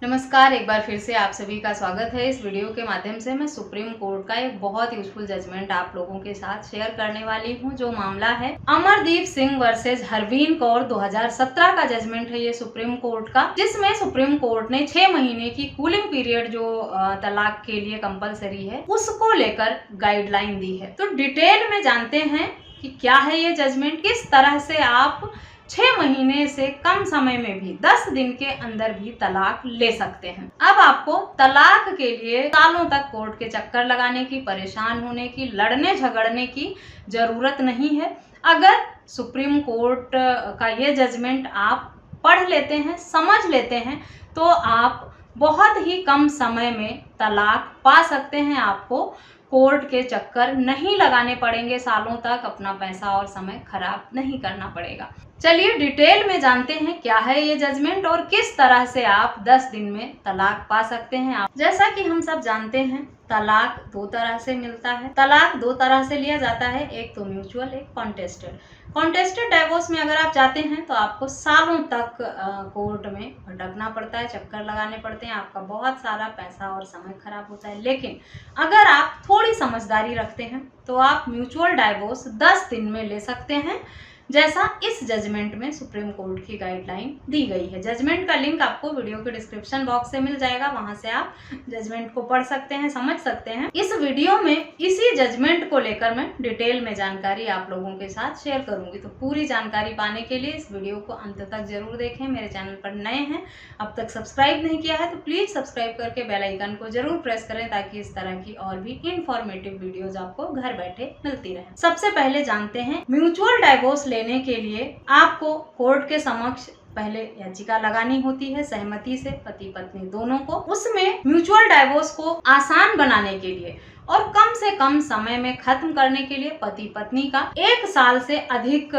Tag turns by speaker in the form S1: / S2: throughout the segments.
S1: नमस्कार, एक बार फिर से आप सभी का स्वागत है। इस वीडियो के माध्यम से मैं सुप्रीम कोर्ट का एक बहुत यूजफुल जजमेंट आप लोगों के साथ शेयर करने वाली हूं, जो मामला है अमरदीप सिंह वर्सेस हरवीन कौर 2017 का जजमेंट है ये सुप्रीम कोर्ट का, जिसमें सुप्रीम कोर्ट ने 6 महीने की कूलिंग पीरियड जो तलाक के लिए कंपलसरी है उसको लेकर गाइडलाइन दी है। तो डिटेल में जानते हैं कि क्या है ये जजमेंट, किस तरह से आप 6 महीने से कम समय में भी 10 दिन के अंदर भी तलाक ले सकते हैं। अब आपको तलाक के लिए सालों तक कोर्ट के चक्कर लगाने की, परेशान होने की, लड़ने झगड़ने की जरूरत नहीं है। अगर सुप्रीम कोर्ट का ये जजमेंट आप पढ़ लेते हैं, समझ लेते हैं, तो आप बहुत ही कम समय में तलाक पा सकते हैं। आपको कोर्ट के चक्कर नहीं लगाने पड़ेंगे, सालों तक अपना पैसा और समय खराब नहीं करना पड़ेगा। चलिए डिटेल में जानते हैं क्या है ये जजमेंट और किस तरह से आप 10 दिन में तलाक पा सकते हैं। जैसा कि हम सब जानते हैं, तलाक 2 तरह से मिलता है। तलाक 2 तरह से लिया जाता है, एक तो म्यूचुअल, एक कॉन्टेस्टेड। कॉन्टेस्टेड डाइवोर्स में अगर आप जाते हैं तो आपको सालों तक कोर्ट में भटकना पड़ता है, चक्कर लगाने पड़ते हैं, आपका बहुत सारा पैसा और समय खराब होता है। लेकिन अगर आप थोड़ी समझदारी रखते हैं तो आप म्यूचुअल डाइवोर्स 10 दिन में ले सकते हैं, जैसा इस जजमेंट में सुप्रीम कोर्ट की गाइडलाइन दी गई है। जजमेंट का लिंक आपको वीडियो के डिस्क्रिप्शन बॉक्स से मिल जाएगा, वहां से आप जजमेंट को पढ़ सकते हैं, समझ सकते हैं। इस वीडियो में इसी जजमेंट को लेकर मैं डिटेल में जानकारी आप लोगों के साथ शेयर करूंगी। तो पूरी जानकारी पाने के लिए इस वीडियो को अंत तक जरूर देखें। मेरे चैनल पर नए हैं, अब तक सब्सक्राइब नहीं किया है तो प्लीज सब्सक्राइब करके बेल आइकन को जरूर प्रेस करें, ताकि इस तरह की और भी इंफॉर्मेटिव वीडियोज आपको घर बैठे मिलती रहे। सबसे पहले जानते हैं, म्यूचुअल डाइवोर्स लेने के लिए आपको कोर्ट के समक्ष पहले याचिका लगानी होती है, सहमति से पति पत्नी दोनों को। उसमें म्यूचुअल डाइवोर्स को आसान बनाने के लिए और कम से कम समय में खत्म करने के लिए पति पत्नी का 1 साल से अधिक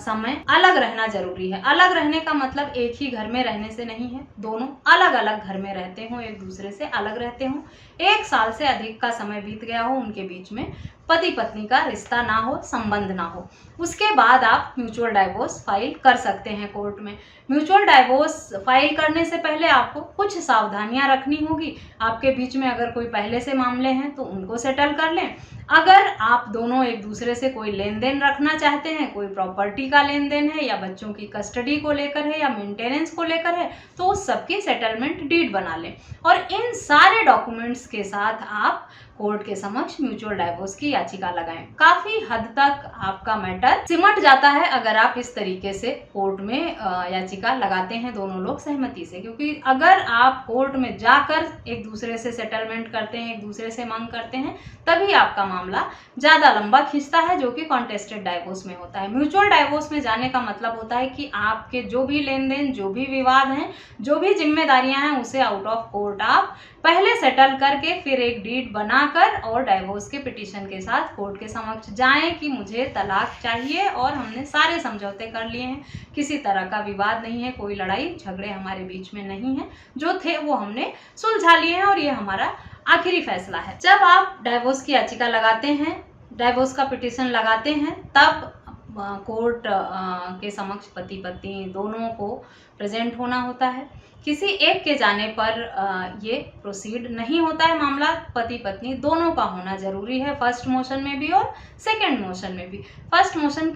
S1: समय अलग रहना जरूरी है। अलग रहने का मतलब एक ही घर में रहने से नहीं है, दोनों अलग अलग घर में रहते हो, एक दूसरे से अलग रहते हो, 1 साल से अधिक का समय बीत गया हो, उनके बीच में पति पत्नी का रिश्ता ना हो, संबंध ना हो, उसके बाद आप म्यूचुअल डाइवोर्स फाइल कर सकते हैं कोर्ट में। म्यूचुअल डाइवोर्स फाइल करने से पहले आपको कुछ सावधानियां रखनी होगी। आपके बीच में अगर कोई पहले से मामले हैं तो उनको सेटल कर लें। अगर आप दोनों एक दूसरे से कोई लेन देन रखना चाहते हैं, कोई प्रॉपर्टी का लेन देन है या बच्चों की कस्टडी को लेकर है या मेंटेनेंस को लेकर है, तो उस सबकी सेटलमेंट डीड बना लें और इन सारे डॉक्यूमेंट्स के साथ आप कोर्ट के समक्ष म्यूचुअल डाइवोर्स की याचिका लगाएं। काफी हद तक आपका मैटर सिमट जाता है अगर आप इस तरीके से कोर्ट में याचिका लगाते हैं दोनों लोग सहमति से। क्योंकि अगर आप कोर्ट में जाकर एक दूसरे से सेटलमेंट करते हैं, एक दूसरे से मांग करते हैं, तभी आपका मामला ज्यादा लंबा खींचता है, जो कि कॉन्टेस्टेड डाइवोर्स में होता है। म्यूचुअल डाइवोर्स में जाने का मतलब होता है कि आपके जो भी लेन देन, जो भी विवाद हैं, जो भी जिम्मेदारियां हैं, उसे आउट ऑफ कोर्ट आप पहले सेटल करके फिर एक डीड बनाकर और डाइवोर्स के पिटीशन के साथ कोर्ट के समक्ष जाएं कि मुझे तलाक चाहिए और हमने सारे समझौते कर लिए हैं, किसी तरह का विवाद नहीं है, कोई लड़ाई झगड़े हमारे बीच में नहीं है, जो थे वो हमने सुलझा लिए हैं और ये हमारा आखिरी फैसला है। जब आप डाइवोर्स की याचिका लगाते हैं, डाइवोर्स का पिटीशन लगाते हैं, तब कोर्ट के समक्ष पति पत्नी दोनों को प्रेजेंट होना होता है। किसी एक के जाने पर ये प्रोसीड नहीं होता है मामला, पति पत्नी दोनों का होना जरूरी है, फर्स्ट मोशन में भी और सेकंड मोशन में भी। फर्स्ट मोशन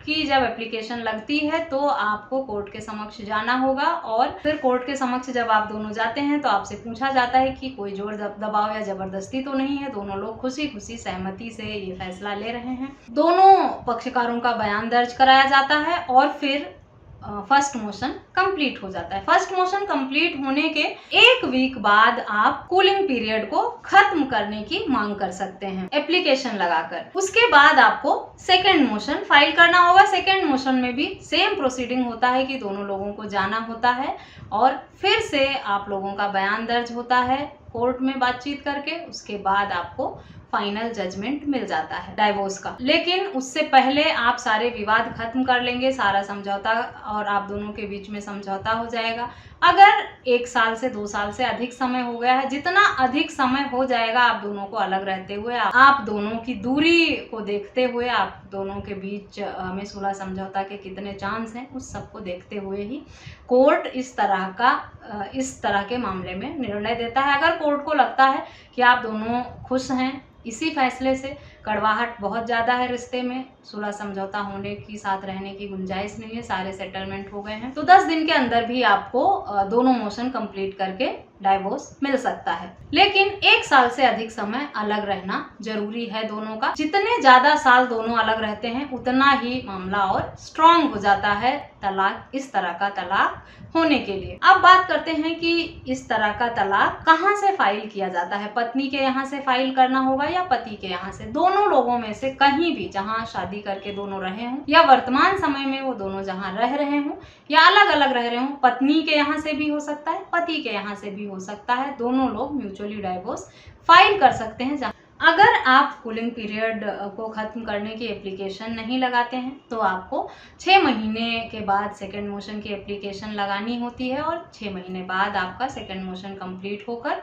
S1: की जब एप्लीकेशन लगती है तो आपको कोर्ट के समक्ष जाना होगा और फिर कोर्ट के समक्ष जब आप दोनों जाते हैं तो आपसे पूछा जाता है कि कोई जोर दबाव या जबरदस्ती तो नहीं है, दोनों लोग खुशी खुशी सहमति से ये फैसला ले रहे हैं। दोनों पक्षकारों का बयान दर्ज कराया जाता है और फिर फर्स्ट मोशन कंप्लीट हो जाता है। फर्स्ट मोशन कंप्लीट होने के 1 वीक बाद आप कूलिंग पीरियड को खत्म करने की मांग कर सकते हैं एप्लीकेशन लगाकर। उसके बाद आपको सेकंड मोशन फाइल करना होगा। सेकंड मोशन में भी सेम प्रोसीडिंग होता है कि दोनों लोगों को जाना होता है और फिर से आप लोगों का बयान दर्ज होता है कोर्ट में बातचीत करके। उसके बाद आपको फाइनल जजमेंट मिल जाता है डाइवोर्स का। लेकिन उससे पहले आप सारे विवाद खत्म कर लेंगे, सारा समझौता, और आप दोनों के बीच में समझौता हो जाएगा। अगर 1 साल से 2 साल से अधिक समय हो गया है, जितना अधिक समय हो जाएगा आप दोनों को अलग रहते हुए, आप दोनों की दूरी को देखते हुए, आप दोनों के बीच में सुलह समझौता के कितने चांस हैं, उस सबको देखते हुए ही कोर्ट इस तरह के मामले में निर्णय देता है। अगर कोर्ट को लगता है कि आप दोनों खुश हैं इसी फैसले से, कड़वाहट बहुत ज़्यादा है रिश्ते में, सुलह समझौता होने की, साथ रहने की गुंजाइश नहीं है, सारे सेटलमेंट हो गए हैं, तो 10 दिन के अंदर भी आपको दोनों मोशन कंप्लीट करके डाइवोर्स मिल सकता है। लेकिन 1 साल से अधिक समय अलग रहना जरूरी है दोनों का। जितने ज्यादा साल दोनों अलग रहते हैं उतना ही मामला और स्ट्रॉन्ग हो जाता है तलाक, इस तरह का तलाक होने के लिए। अब बात करते हैं कि इस तरह का तलाक कहाँ से फाइल किया जाता है। पत्नी के यहाँ से फाइल करना होगा या पति के यहाँ से, दोनों लोगों में से कहीं भी, जहाँ शादी करके दोनों रहे हों या वर्तमान समय में वो दोनों जहाँ रह रहे हों या अलग अलग रह रहे हों, पत्नी के यहाँ से भी हो सकता है, पति के यहाँ से भी हो सकता है, दोनों लोग म्यूचुअली डाइवोर्स फाइल कर सकते हैं। अगर आप कूलिंग पीरियड को ख़त्म करने की एप्लीकेशन नहीं लगाते हैं तो आपको 6 महीने के बाद सेकंड मोशन की एप्लीकेशन लगानी होती है और 6 महीने बाद आपका सेकंड मोशन कंप्लीट होकर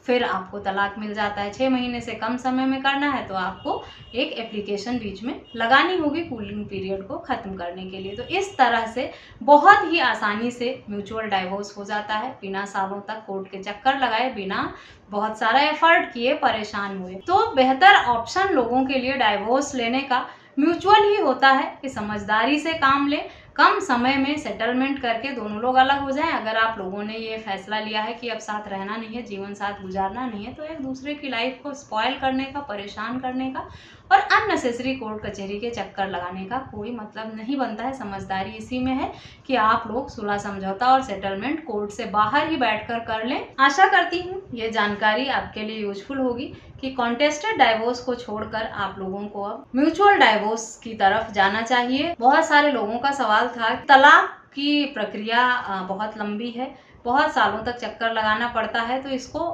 S1: फिर आपको तलाक मिल जाता है। 6 महीने से कम समय में करना है तो आपको एक एप्लीकेशन बीच में लगानी होगी कूलिंग पीरियड को ख़त्म करने के लिए। तो इस तरह से बहुत ही आसानी से म्यूचुअल डाइवोर्स हो जाता है, बिना सालों तक कोर्ट के चक्कर लगाए, बिना बहुत सारा एफर्ट किए परेशान हुए। तो बेहतर ऑप्शन लोगों के लिए डाइवोर्स लेने का म्यूचुअल ही होता है कि समझदारी से काम लें, कम समय में सेटलमेंट करके दोनों लोग अलग हो जाएं। अगर आप लोगों ने ये फैसला लिया है कि अब साथ रहना नहीं है, जीवन साथ गुजारना नहीं है, तो एक दूसरे की लाइफ को स्पॉइल करने का, परेशान करने का और अननेसेसरी कोर्ट कचहरी के चक्कर लगाने का कोई मतलब नहीं बनता है। समझदारी इसी में है कि आप लोग सुलह समझौता और सेटलमेंट कोर्ट से बाहर ही बैठकर कर लें। आशा करती हूँ ये जानकारी आपके लिए यूजफुल होगी कि कॉन्टेस्टेड डाइवोर्स को छोड़कर आप लोगों को अब म्यूचुअल डाइवोर्स की तरफ जाना चाहिए। बहुत सारे लोगों का सवाल था, तलाक की प्रक्रिया बहुत लंबी है, बहुत सालों तक चक्कर लगाना पड़ता है, तो इसको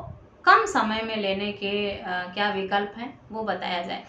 S1: कम समय में लेने के क्या विकल्प हैं वो बताया जाए।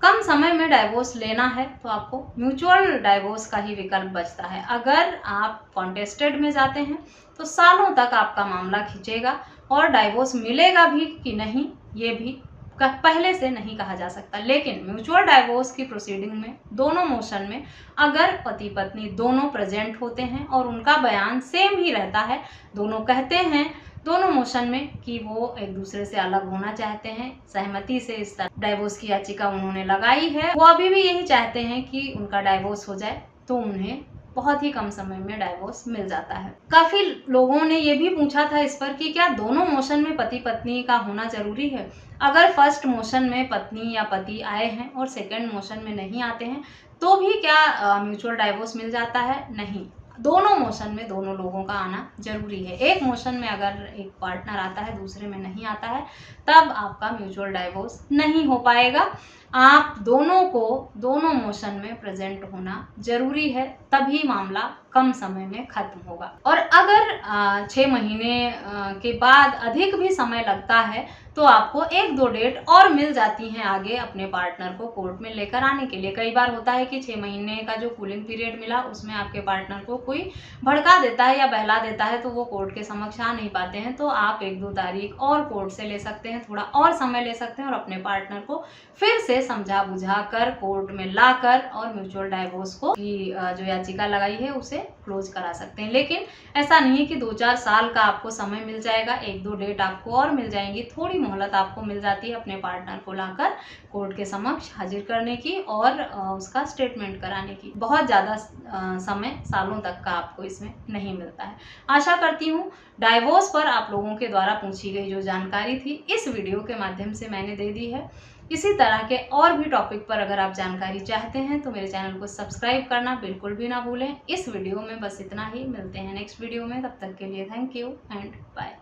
S1: कम समय में डाइवोर्स लेना है तो आपको म्यूचुअल डाइवोर्स का ही विकल्प बचता है। अगर आप कॉन्टेस्टेड में जाते हैं तो सालों तक आपका मामला खींचेगा और डाइवोर्स मिलेगा भी कि नहीं ये भी पहले से नहीं कहा जा सकता। लेकिन म्यूचुअल डाइवोर्स की प्रोसीडिंग में दोनों मोशन में अगर पति पत्नी दोनों प्रेजेंट होते हैं और उनका बयान सेम ही रहता है, दोनों कहते हैं दोनों मोशन में कि वो एक दूसरे से अलग होना चाहते हैं, सहमति से इस तरह डाइवोर्स की याचिका उन्होंने लगाई है, वो अभी भी यही चाहते हैं कि उनका डाइवोर्स हो जाए, तो उन्हें बहुत ही कम समय में डाइवोर्स मिल जाता है। काफी लोगों ने ये भी पूछा था इस पर कि क्या दोनों मोशन में पति पत्नी का होना जरूरी है। अगर फर्स्ट मोशन में पत्नी या पति आए हैं और सेकंड मोशन में नहीं आते हैं तो भी क्या म्यूचुअल डाइवोर्स मिल जाता है? नहीं, दोनों मोशन में दोनों लोगों का आना जरूरी है। एक मोशन में अगर एक पार्टनर आता है, दूसरे में नहीं आता है, तब आपका म्यूचुअल डाइवोर्स नहीं हो पाएगा। आप दोनों को दोनों मोशन में प्रेजेंट होना जरूरी है, तभी मामला कम समय में खत्म होगा। और अगर 6 महीने के बाद अधिक भी समय लगता है तो आपको 1-2 डेट और मिल जाती हैं आगे अपने पार्टनर को कोर्ट में लेकर आने के लिए। कई बार होता है कि 6 महीने का जो कूलिंग पीरियड मिला उसमें आपके पार्टनर को कोई भड़का देता है या बहला देता है तो वो कोर्ट के समक्ष आ नहीं पाते हैं, तो आप 1-2 तारीख और कोर्ट से ले सकते हैं, थोड़ा और समय ले सकते हैं और अपने पार्टनर को फिर से समझा बुझा कर कोर्ट में लाकर और म्यूचुअल डाइवोर्स को की जो याचिका लगाई है उसे क्लोज करा सकते हैं। लेकिन ऐसा नहीं है कि 2-4 साल का आपको समय मिल जाएगा, 1-2 डेट आपको और मिल जाएंगी, थोड़ी मोहलत आपको मिल जाती है अपने पार्टनर को लाकर कोर्ट के समक्ष हाजिर करने की और उसका स्टेटमेंट कराने की। बहुत ज़्यादा समय, सालों तक का आपको इसमें नहीं मिलता है। आशा करती हूँ डाइवोर्स पर आप लोगों के द्वारा पूछी गई जो जानकारी थी इस वीडियो के माध्यम से मैंने दे दी है। इसी तरह के और भी टॉपिक पर अगर आप जानकारी चाहते हैं तो मेरे चैनल को सब्सक्राइब करना बिल्कुल भी ना भूलें। इस वीडियो में बस इतना ही, मिलते हैं नेक्स्ट वीडियो में, तब तक के लिए थैंक यू एंड बाय।